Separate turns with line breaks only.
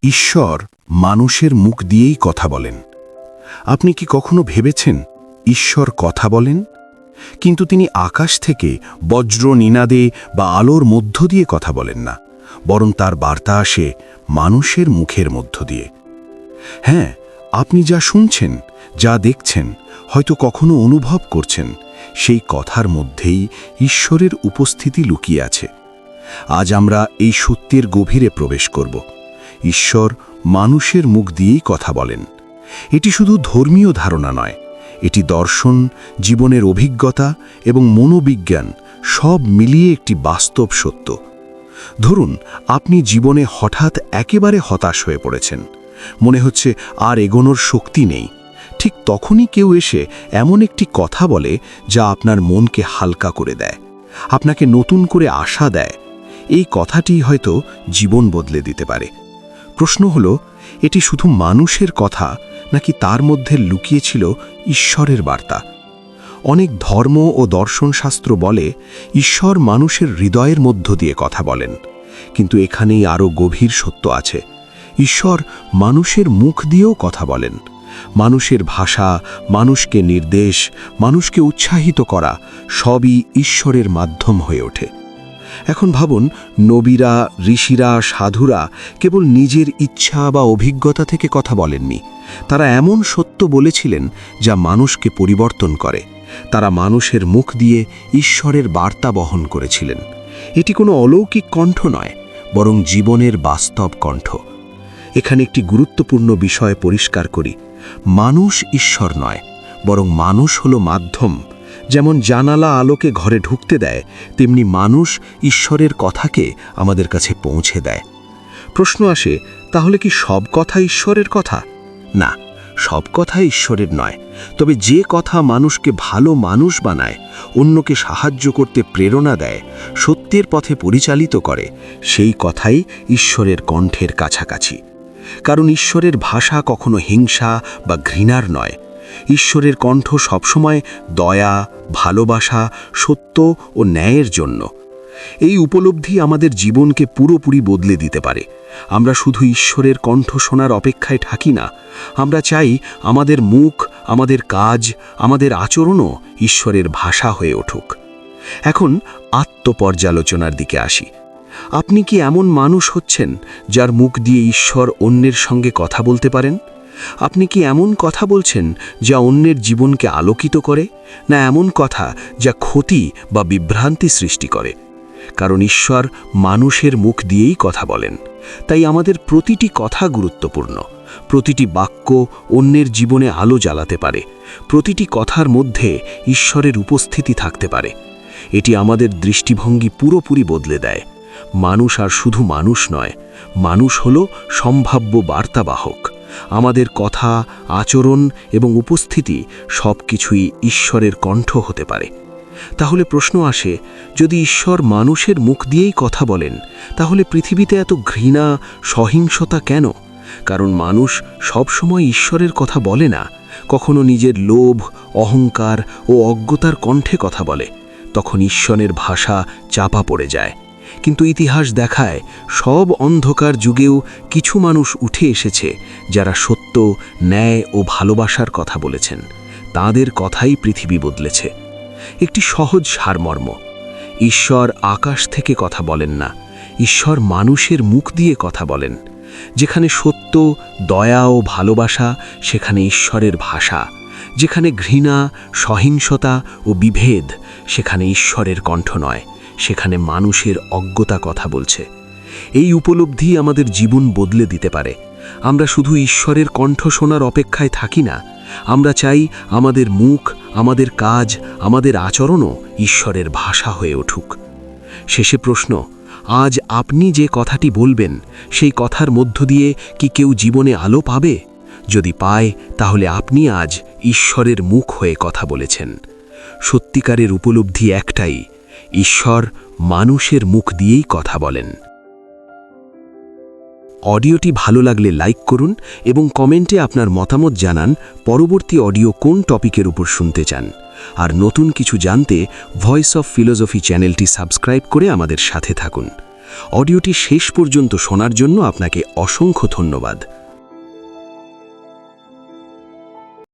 ঈশ্বর মানুষের মুখ দিয়েই কথা বলেন। আপনি কি কখনো ভেবেছেন ঈশ্বর কথা বলেন, কিন্তু তিনি আকাশ থেকে বজ্র নিনাদে বা আলোর মধ্য দিয়ে কথা বলেন না, বরং তার বার্তা আসে মানুষের মুখের মধ্য দিয়ে। হ্যাঁ, আপনি যা শুনছেন, যা দেখছেন, হয়তো কখনো অনুভব করছেন, সেই কথার মধ্যেই ঈশ্বরের উপস্থিতি লুকিয়ে আছে। আজ আমরা এই সত্যের গভীরে প্রবেশ করব। ঈশ্বর মানুষের মুখ দিয়েই কথা বলেন। এটি শুধু ধর্মীয় ধারণা নয়, এটি দর্শন, জীবনের অভিজ্ঞতা এবং মনোবিজ্ঞান সব মিলিয়ে একটি বাস্তব সত্য। ধরুন, আপনি জীবনে হঠাৎ একেবারে হতাশ হয়ে পড়েছেন, মনে হচ্ছে আর এগোনোর শক্তি নেই। ঠিক তখনই কেউ এসে এমন একটি কথা বলে যা আপনার মনকে হালকা করে দেয়, আপনাকে নতুন করে আশা দেয়। এই কথাটি হয়তো জীবন বদলে দিতে পারে। প্রশ্ন হলো, এটি শুধু মানুষের কথা নাকি তার মধ্যে লুকিয়েছিল ঈশ্বরের বার্তা? অনেক ধর্ম ও দর্শনশাস্ত্র বলে ঈশ্বর মানুষের হৃদয়ের মধ্য দিয়ে কথা বলেন, কিন্তু এখানেই আরও গভীর সত্য আছে। ঈশ্বর মানুষের মুখ দিয়েও কথা বলেন। মানুষের ভাষা, মানুষকে নির্দেশ, মানুষকে উৎসাহিত করা সবই ঈশ্বরের মাধ্যম হয়ে ওঠে। এখন ভাবুন, নবীরা, ঋষিরা, সাধুরা কেবল নিজের ইচ্ছা বা অভিজ্ঞতা থেকে কথা বলেননি। তারা এমন সত্য বলেছিলেন যা মানুষকে পরিবর্তন করে। তারা মানুষের মুখ দিয়ে ঈশ্বরের বার্তা বহন করেছিলেন। এটি কোনো অলৌকিক কণ্ঠ নয়, বরং জীবনের বাস্তব কণ্ঠ। এখানে একটি গুরুত্বপূর্ণ বিষয় পরিষ্কার করি। মানুষ ঈশ্বর নয়, বরং মানুষ হলো মাধ্যম। যেমন জানালা আলোকে ঘরে ঢুকতে দেয়, তেমনি মানুষ ঈশ্বরের কথাকে আমাদের কাছে পৌঁছে দেয়। প্রশ্ন আসে, তাহলে কি সব কথা ঈশ্বরের কথা? না, সব কথা ঈশ্বরের নয়। তবে যে কথা মানুষকে ভালো মানুষ বানায়, অন্যকে সাহায্য করতে প্রেরণা দেয়, সত্যের পথে পরিচালিত করে, সেই কথাই ঈশ্বরের কণ্ঠের কাছাকাছি। কারণ ঈশ্বরের ভাষা কখনো হিংসা বা ঘৃণার নয়। ঈশ্বরের কণ্ঠ সবসময় দয়া, ভালোবাসা, সত্য ও ন্যায়ের জন্য। এই উপলব্ধি আমাদের জীবনকে পুরোপুরি বদলে দিতে পারে। আমরা শুধু ঈশ্বরের কণ্ঠ শোনার অপেক্ষায় থাকি না, আমরা চাই আমাদের মুখ, আমাদের কাজ, আমাদের আচরণও ঈশ্বরের ভাষা হয়ে উঠুক। এখন আত্মপর্যালোচনার দিকে আসি। আপনি কি এমন মানুষ হচ্ছেন যার মুখ দিয়ে ঈশ্বর অন্যের সঙ্গে কথা বলতে পারেন? আপনি কি এমন কথা বলছেন যা অন্যের জীবনকে আলোকিত করে, না এমন কথা যা ক্ষতি বা বিভ্রান্তি সৃষ্টি করে? কারণ ঈশ্বর মানুষের মুখ দিয়েই কথা বলেন। তাই আমাদের প্রতিটি কথা গুরুত্বপূর্ণ। প্রতিটি বাক্য অন্যের জীবনে আলো জ্বালাতে পারে। প্রতিটি কথার মধ্যে ঈশ্বরের উপস্থিতি থাকতে পারে। এটি আমাদের দৃষ্টিভঙ্গি পুরোপুরি বদলে দেয়। মানুষ আর শুধু মানুষ নয়, মানুষ হলো সম্ভাব্য বার্তাবাহক। আমাদের কথা, আচরণ এবং উপস্থিতি সবকিছুই ঈশ্বরের কণ্ঠ হতে পারে। তাহলে প্রশ্ন আসে, যদি ঈশ্বর মানুষের মুখ দিয়েই কথা বলেন, তাহলে পৃথিবীতে এত ঘৃণা, সহিংসতা কেন? কারণ মানুষ সবসময় ঈশ্বরের কথা বলে না। কখনো নিজের লোভ, অহংকার ও অজ্ঞতার কণ্ঠে কথা বলে। তখন ঈশ্বরের ভাষা চাপা পড়ে যায়। কিন্তু ইতিহাস দেখায়, সব অন্ধকার যুগেও কিছু মানুষ উঠে এসেছে যারা সত্য, ন্যায় ও ভালোবাসার কথা বলেছেন। তাদের কথাই পৃথিবী বদলেছে। একটি সহজ সারমর্ম: ঈশ্বর আকাশ থেকে কথা বলেন না, ঈশ্বর মানুষের মুখ দিয়ে কথা বলেন। যেখানে সত্য, দয়া ও ভালোবাসা, সেখানে ঈশ্বরের ভাষা। যেখানে ঘৃণা, সহিংসতা ও বিভেদ, সেখানে ঈশ্বরের কণ্ঠ নয়, সেখানে মানুষের অজ্ঞতা কথা বলছে। এই উপলব্ধি আমাদের জীবন বদলে দিতে পারে। আমরা শুধু ঈশ্বরের কণ্ঠ শোনার অপেক্ষায় থাকি না, আমরা চাই আমাদের মুখ, আমাদের কাজ, আমাদের আচরণও ঈশ্বরের ভাষা হয়ে উঠুক। শেষে প্রশ্ন, আজ আপনি যে কথাটি বলবেন, সেই কথার মধ্য দিয়ে কি কেউ জীবনে আলো পাবে? যদি পায়, তাহলে আপনি আজ ঈশ্বরের মুখ হয়ে কথা বলেছেন। সত্যিকারের উপলব্ধি একটাই: ঈশ্বর মানুষের মুখ দিয়েই কথা বলেন। অডিওটি ভালো লাগলে লাইক করুন এবং কমেন্টে আপনার মতামত জানান পরবর্তী অডিও কোন টপিকের উপর শুনতে চান। আর নতুন কিছু জানতে ভয়েস অফ ফিলোসফি চ্যানেলটি সাবস্ক্রাইব করে আমাদের সাথে থাকুন। অডিওটি শেষ পর্যন্ত শোনার জন্য আপনাকে অসংখ্য ধন্যবাদ।